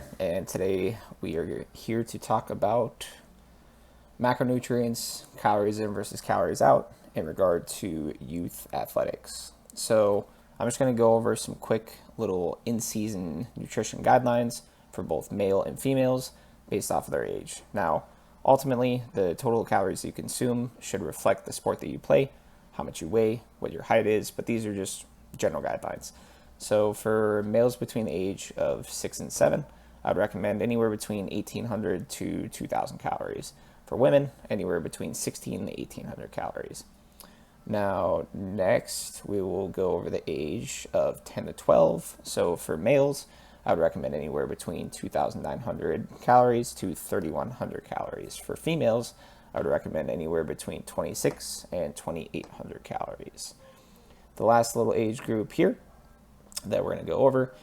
there, and today we are here to talk about macronutrients, calories in versus calories out in regard to youth athletics. So I'm just going to go over some quick little in-season nutrition guidelines for both male and females based off of their age. Now, ultimately, the total calories you consume should reflect the sport that you play, how much you weigh, what your height is, but these are just general guidelines. So for males between the age of 6 and 7, I'd recommend anywhere between 1,800 to 2,000 calories. For women, anywhere between 1,600 to 1,800 calories. Now, next, we will go over the age of 10 to 12. So for males, I would recommend anywhere between 2,900 calories to 3,100 calories. For females, I would recommend anywhere between 26 and 2,800 calories. The last little age group here that we're going to go over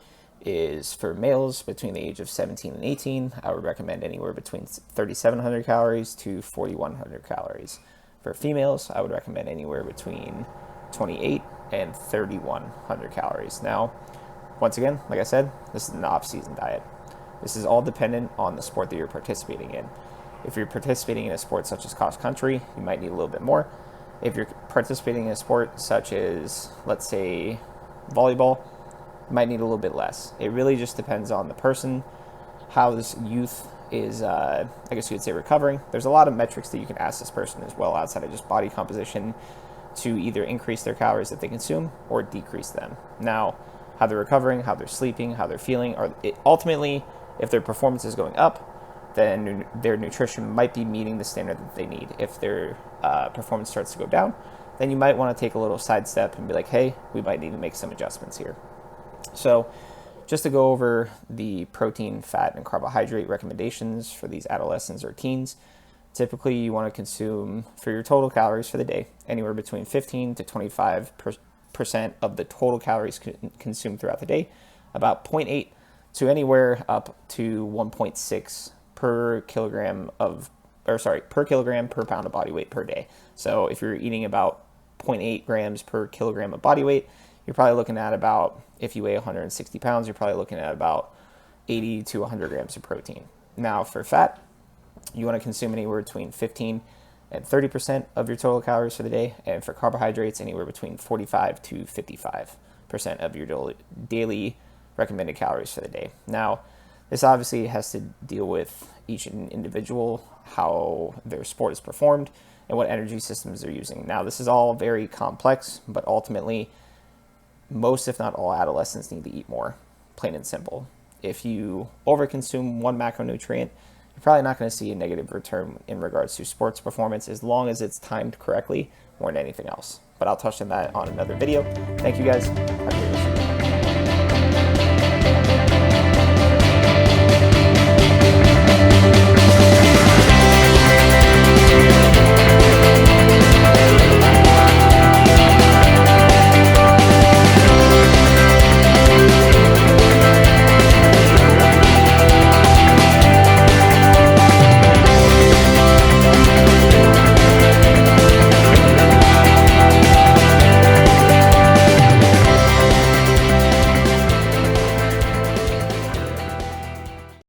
is for males between the age of 17 and 18. I would recommend anywhere between 3,700 calories to 4,100 calories. For females, I would recommend anywhere between 28 and 3,100 calories. Now, once again, like I said, this is an off-season diet. This is all dependent on the sport that you're participating in. If you're participating in a sport such as cross country, you might need a little bit more. If you're participating in a sport such as, let's say, volleyball, you might need a little bit less. It really just depends on the person, how this youth is, I guess you would say, recovering. There's a lot of metrics that you can ask this person as well outside of just body composition to either increase their calories that they consume or decrease them. Now, how they're recovering, how they're sleeping, how they're feeling, or ultimately, if their performance is going up, then their nutrition might be meeting the standard that they need. If their performance starts to go down, then you might want to take a little sidestep and be like, hey, we might need to make some adjustments here. So just to go over the protein, fat, and carbohydrate recommendations for these adolescents or teens, typically you want to consume, for your total calories for the day, anywhere between 15 to 25% of the total calories consumed throughout the day, about 0.8 to anywhere up to 1.6 per kilogram per pound of body weight per day. So if you're eating about 0.8 grams per kilogram of body weight, you're probably looking at about, if you weigh 160 pounds, you're probably looking at about 80 to 100 grams of protein. Now for fat, you want to consume anywhere between 15 and 30% of your total calories for the day. And for carbohydrates, anywhere between 45 to 55% of your daily recommended calories for the day. Now, this obviously has to deal with each individual, how their sport is performed, and what energy systems they're using. Now, this is all very complex, but ultimately, most, if not all, adolescents need to eat more, plain and simple. If you overconsume one macronutrient, you're probably not going to see a negative return in regards to sports performance as long as it's timed correctly more than anything else. But I'll touch on that on another video. Thank you guys. Have a great day.